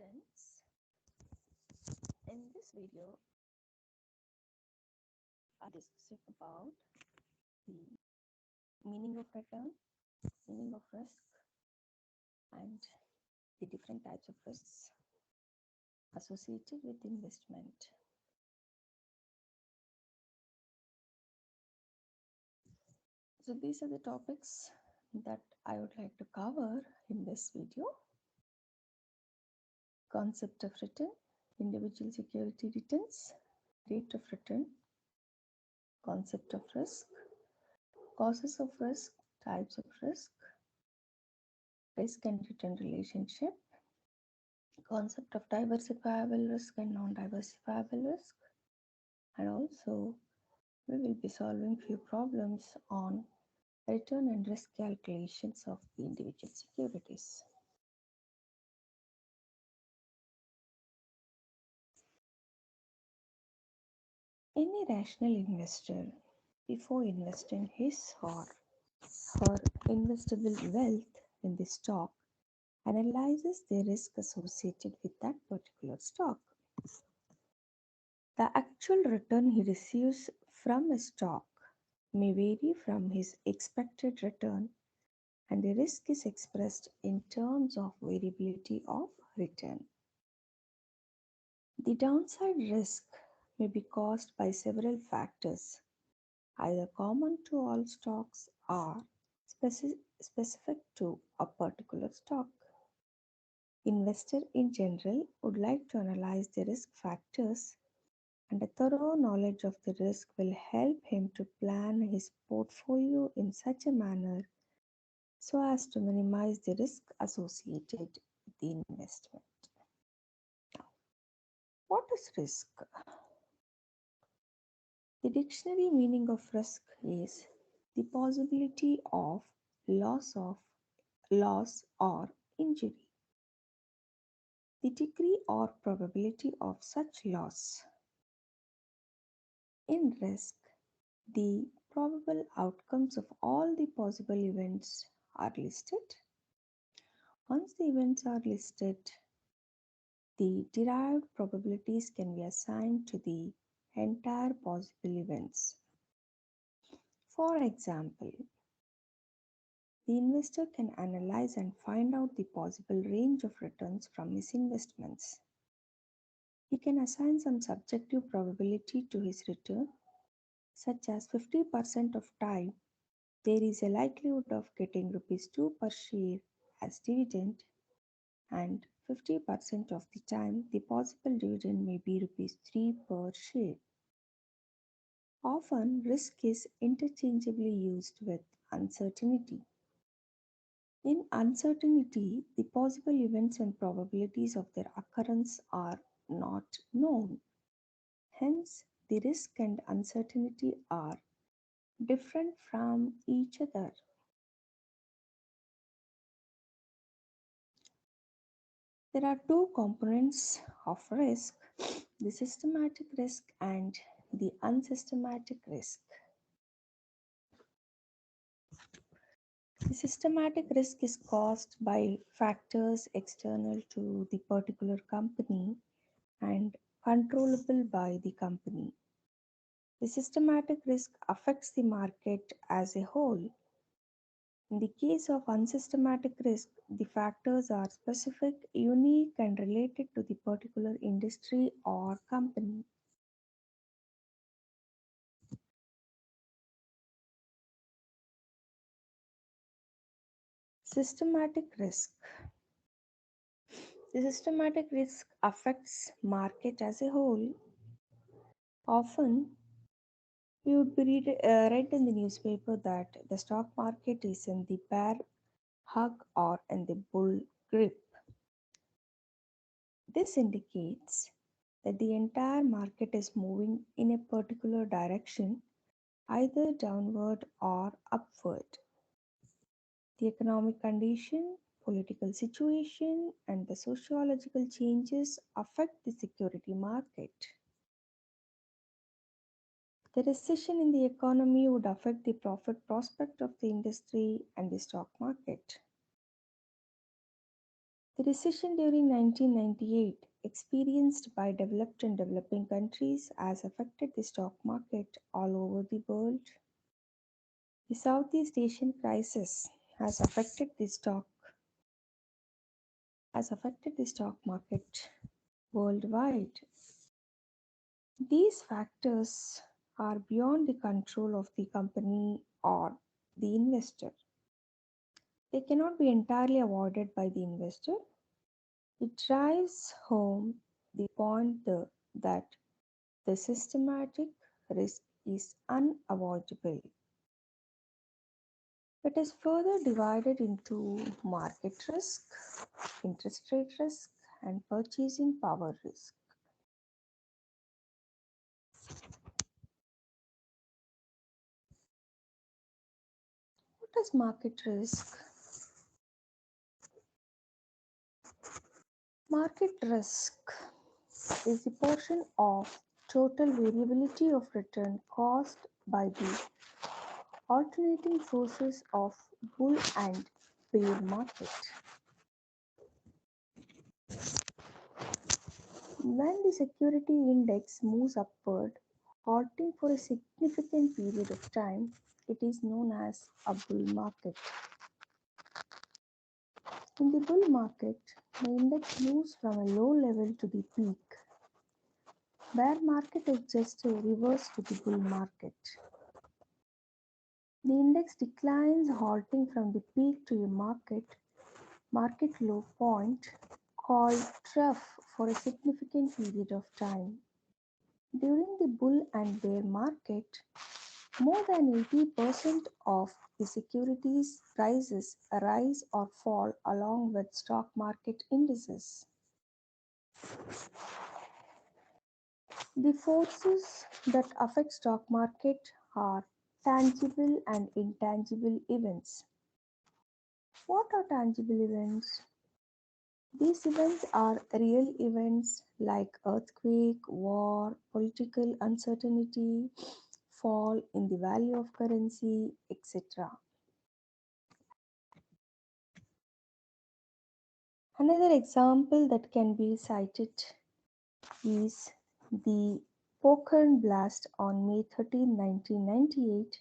students, in this video, are discussing about the meaning of return, meaning of risk, and the different types of risks associated with investment. So these are the topics that I would like to cover in this video. Concept of return, individual security returns, rate of return, concept of risk, causes of risk, types of risk and return relationship, concept of diversifiable risk and non-diversifiable risk, and also we will be solving few problems on return and risk calculations of the individual securities. Any rational investor, before investing his or her investable wealth in the stock, analyzes the risk associated with that particular stock. The actual return he receives from a stock may vary from his expected return, and the risk is expressed in terms of variability of return. The downside risk may be caused by several factors, either common to all stocks or specific to a particular stock. Investor in general would like to analyze the risk factors, and a thorough knowledge of the risk will help him to plan his portfolio in such a manner so as to minimize the risk associated with the investment. What is risk? The dictionary meaning of risk is the possibility of loss of loss or injury. The degree or probability of such loss. In risk, the probable outcomes of all the possible events are listed. Once the events are listed, the derived probabilities can be assigned to the entire possible events. For example, the investor can analyze and find out the possible range of returns from his investments. He can assign some subjective probability to his return, such as 50% of time there is a likelihood of getting rupees 2 per share as dividend, and 50% of the time the possible dividend may be rupees 3 per share. Often, risk is interchangeably used with uncertainty. In uncertainty, the possible events and probabilities of their occurrence are not known. Hence, the risk and uncertainty are different from each other. There are two components of risk, the systematic risk and the unsystematic risk. The systematic risk is caused by factors external to the particular company and controllable by the company. The systematic risk affects the market as a whole. In the case of unsystematic risk, the factors are specific, unique, and related to the particular industry or company. Systematic risk. The systematic risk affects market as a whole. Often, we would be read in the newspaper that the stock market is in the bear hug or in the bull grip. This indicates that the entire market is moving in a particular direction, either downward or upward. The economic condition, political situation, and the sociological changes affect the security market. The recession in the economy would affect the profit prospect of the industry and the stock market. The recession during 1998, experienced by developed and developing countries, has affected the stock market all over the world. The Southeast Asian crisis has affected the stock market worldwide. These factors are beyond the control of the company or the investor. They cannot be entirely avoided by the investor. It drives home the point that the systematic risk is unavoidable. It is further divided into market risk, interest rate risk, and purchasing power risk. What is market risk? Market risk is the portion of total variability of return caused by the alternating forces of bull and bear market. When the security index moves upward, halting for a significant period of time, it is known as a bull market. In the bull market, the index moves from a low level to the peak. Bear market is just a reverse to the bull market. The index declines, halting from the peak to a market low point called trough for a significant period of time. During the bull and bear market, more than 80% of the securities prices rise or fall along with stock market indices. The forces that affect stock market are tangible and intangible events. What are tangible events? These events are real events like earthquake, war, political uncertainty, fall in the value of currency, etc. Another example that can be cited is the Pokhran blast on May 13, 1998,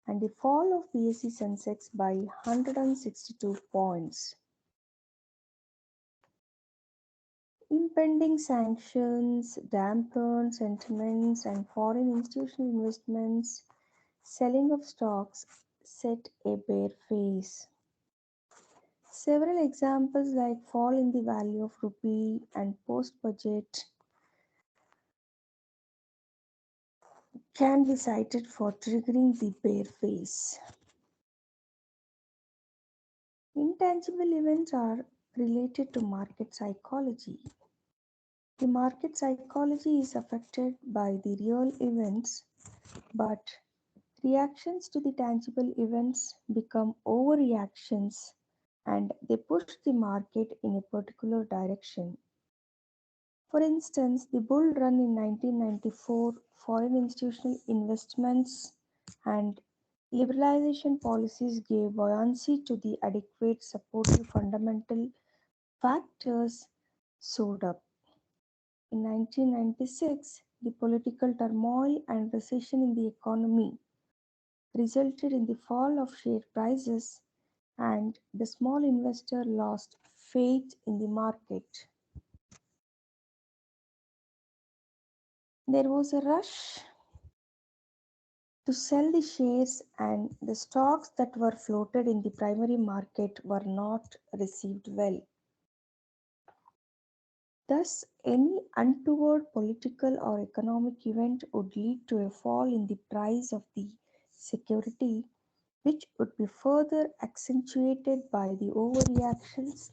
and the fall of BSE Sensex by 162 points. Impending sanctions dampened sentiments and foreign institutional investments. Selling of stocks set a bare face. Several examples like fall in the value of rupee and post-budget can be cited for triggering the bear phase. Intangible events are related to market psychology. The market psychology is affected by the real events, but reactions to the tangible events become overreactions and they push the market in a particular direction. For instance, the bull run in 1994, foreign institutional investments and liberalization policies gave buoyancy to the adequate supportive fundamental factors showed up. In 1996, the political turmoil and recession in the economy resulted in the fall of share prices and the small investor lost faith in the market. There was a rush to sell the shares and the stocks that were floated in the primary market were not received well. Thus, any untoward political or economic event would lead to a fall in the price of the security, which would be further accentuated by the overreactions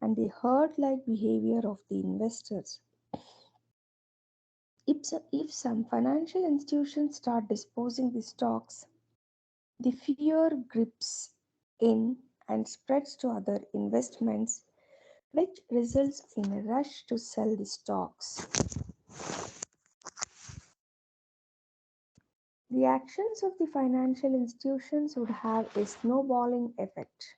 and the herd like behavior of the investors. If some financial institutions start disposing the stocks, the fear grips in and spreads to other investments, which results in a rush to sell the stocks. The actions of the financial institutions would have a snowballing effect.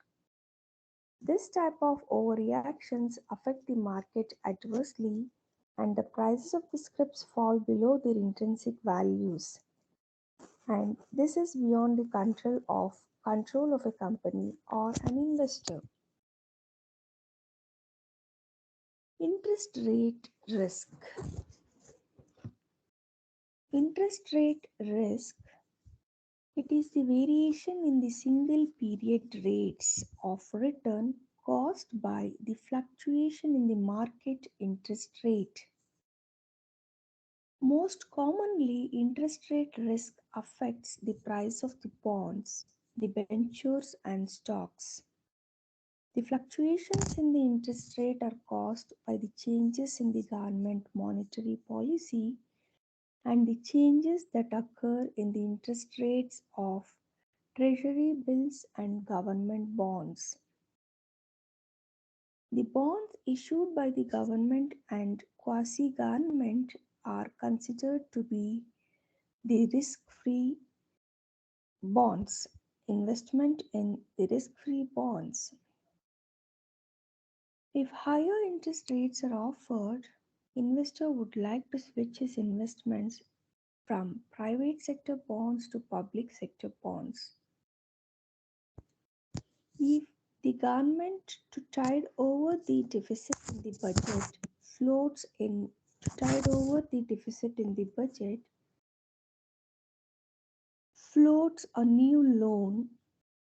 This type of overreactions affect the market adversely and the prices of the scripts fall below their intrinsic values. And this is beyond the control of a company or an investor. Interest rate risk. Interest rate risk, it is the variation in the single period rates of return caused by the fluctuation in the market interest rate. Most commonly, interest rate risk affects the price of the bonds, debentures, and stocks. The fluctuations in the interest rate are caused by the changes in the government monetary policy and the changes that occur in the interest rates of treasury bills and government bonds. The bonds issued by the government and quasi government are considered to be the risk free bonds. Investment in the risk free bonds. If higher interest rates are offered, investor would like to switch his investments from private sector bonds to public sector bonds. If the government to tide over the deficit in the budget floats in to tide over the deficit in the budget floats a new loan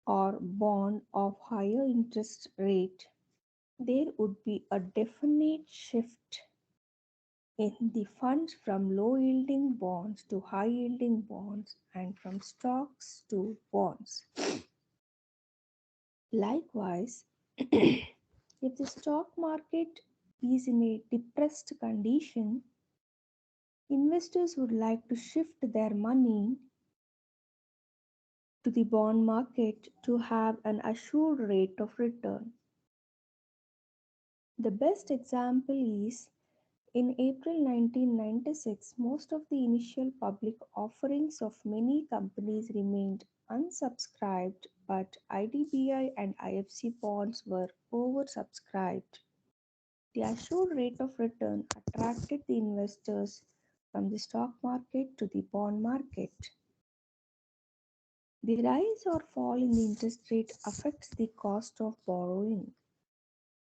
or bond of higher interest rate, there would be a definite shift in the funds from low yielding bonds to high yielding bonds and from stocks to bonds. Likewise, if the stock market is in a depressed condition, investors would like to shift their money to the bond market to have an assured rate of return. The best example is in April 1996, most of the initial public offerings of many companies remained unsubscribed, but IDBI and IFC bonds were oversubscribed. The assured rate of return attracted the investors from the stock market to the bond market. The rise or fall in the interest rate affects the cost of borrowing.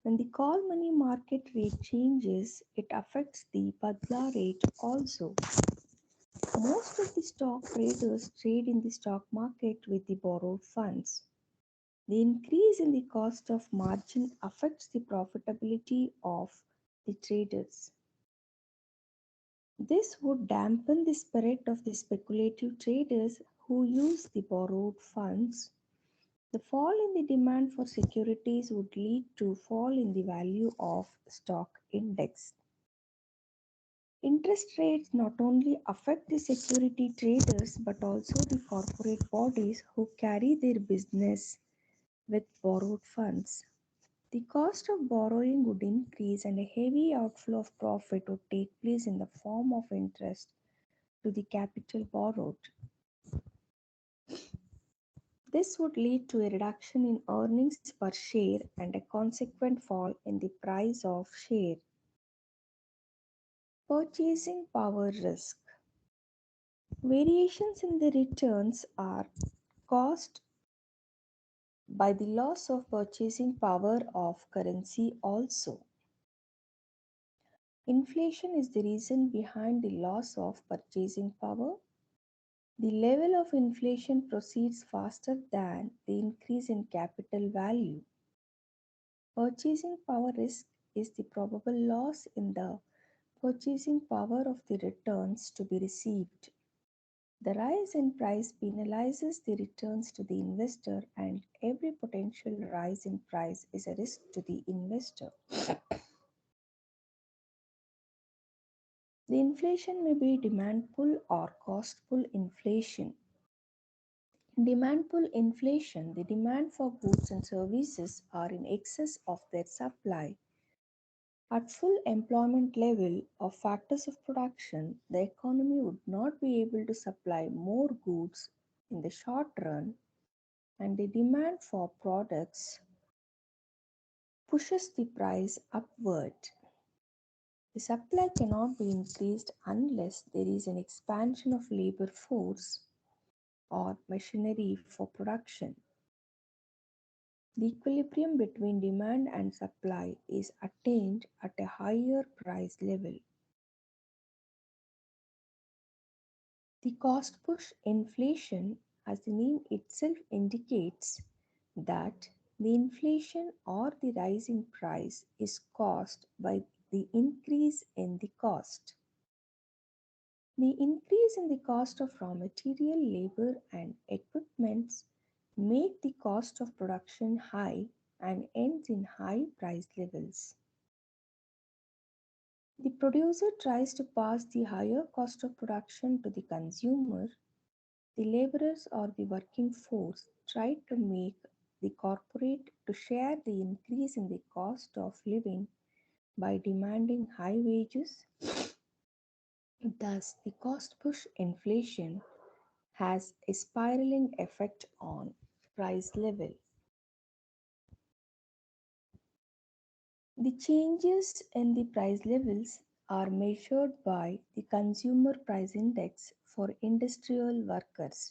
When the call money market rate changes, it affects the Badla rate also. Most of the stock traders trade in the stock market with the borrowed funds. The increase in the cost of margin affects the profitability of the traders. This would dampen the spirit of the speculative traders who use the borrowed funds. The fall in the demand for securities would lead to fall in the value of stock index. Interest rates not only affect the security traders but also the corporate bodies who carry their business with borrowed funds. The cost of borrowing would increase and a heavy outflow of profit would take place in the form of interest to the capital borrowed. This would lead to a reduction in earnings per share and a consequent fall in the price of share. Purchasing power risk. Variations in the returns are caused by the loss of purchasing power of currency also. Inflation is the reason behind the loss of purchasing power. The level of inflation proceeds faster than the increase in capital value. Purchasing power risk is the probable loss in the purchasing power of the returns to be received. The rise in price penalizes the returns to the investor, and every potential rise in price is a risk to the investor. The inflation may be demand pull or cost pull inflation. In demand pull inflation, the demand for goods and services are in excess of their supply. At full employment level of factors of production, the economy would not be able to supply more goods in the short run, and the demand for products pushes the price upward. The supply cannot be increased unless there is an expansion of labor force or machinery for production. The equilibrium between demand and supply is attained at a higher price level. The cost push inflation, as the name itself indicates, that the inflation or the rise in price is caused by the increase in the cost. The increase in the cost of raw material, labor, and equipments make the cost of production high and ends in high price levels. The producer tries to pass the higher cost of production to the consumer. The laborers or the working force try to make the corporate to share the increase in the cost of living by demanding high wages. Thus, the cost push inflation has a spiraling effect on price level. The changes in the price levels are measured by the Consumer Price Index for industrial workers.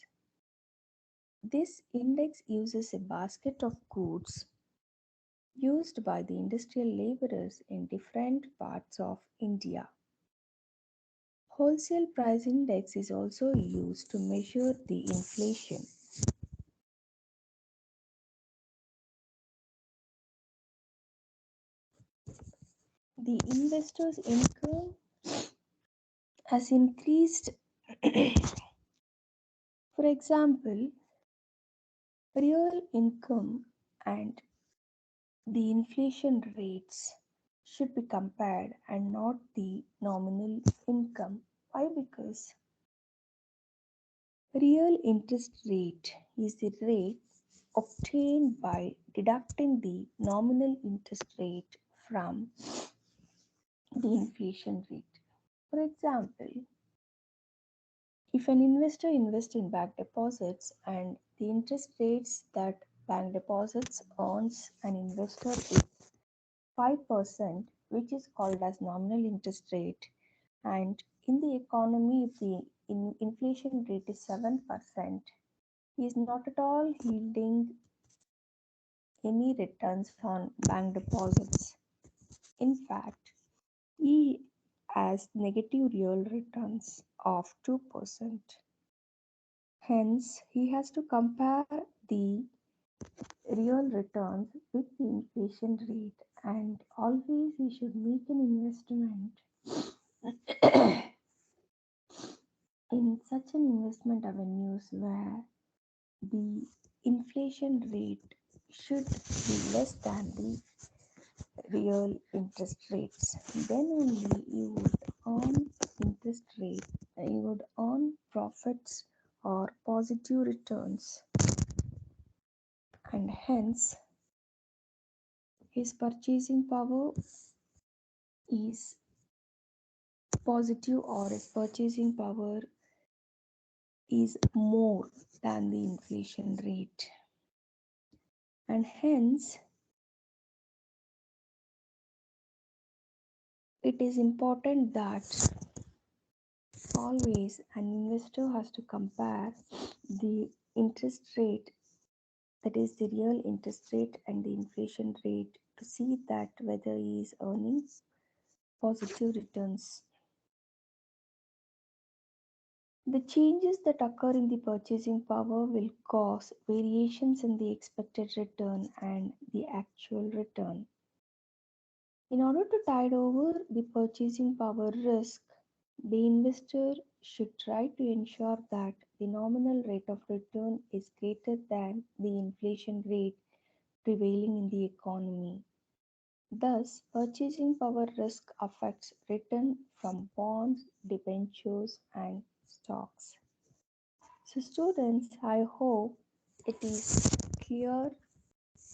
This index uses a basket of goods used by the industrial laborers in different parts of India. Wholesale price index is also used to measure the inflation. The investor's income has increased. For example, real income and the inflation rates should be compared and not the nominal income. Why? Because real interest rate is the rate obtained by deducting the nominal interest rate from the inflation rate. For example, if an investor invests in bank deposits and the interest rates that bank deposits earns an investor is 5%, which is called as nominal interest rate, and in the economy, if the inflation rate is 7%, he is not at all yielding any returns on bank deposits. In fact, he has negative real returns of 2%. Hence, he has to compare the real returns with the inflation rate, and always he should make an investment in such an investment avenues where the inflation rate should be less than the real interest rates. Then only you would earn interest rate, you would earn profits or positive returns, and hence his purchasing power is positive, or his purchasing power is more than the inflation rate, and hence it is important that always an investor has to compare the interest rate, that is the real interest rate, and the inflation rate to see that whether he is earning positive returns. The changes that occur in the purchasing power will cause variations in the expected return and the actual return. In order to tide over the purchasing power risk, the investor should try to ensure that the nominal rate of return is greater than the inflation rate prevailing in the economy. Thus, purchasing power risk affects return from bonds, debentures, and stocks. So, students, I hope it is clear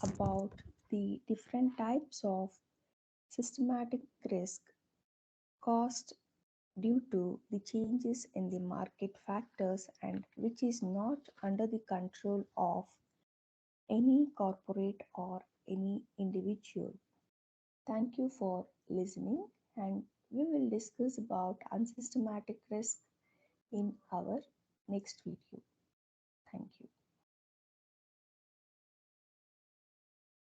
about the different types of systematic risk caused due to the changes in the market factors and which is not under the control of any corporate or any individual. Thank you for listening, and we will discuss about unsystematic risk in our next video.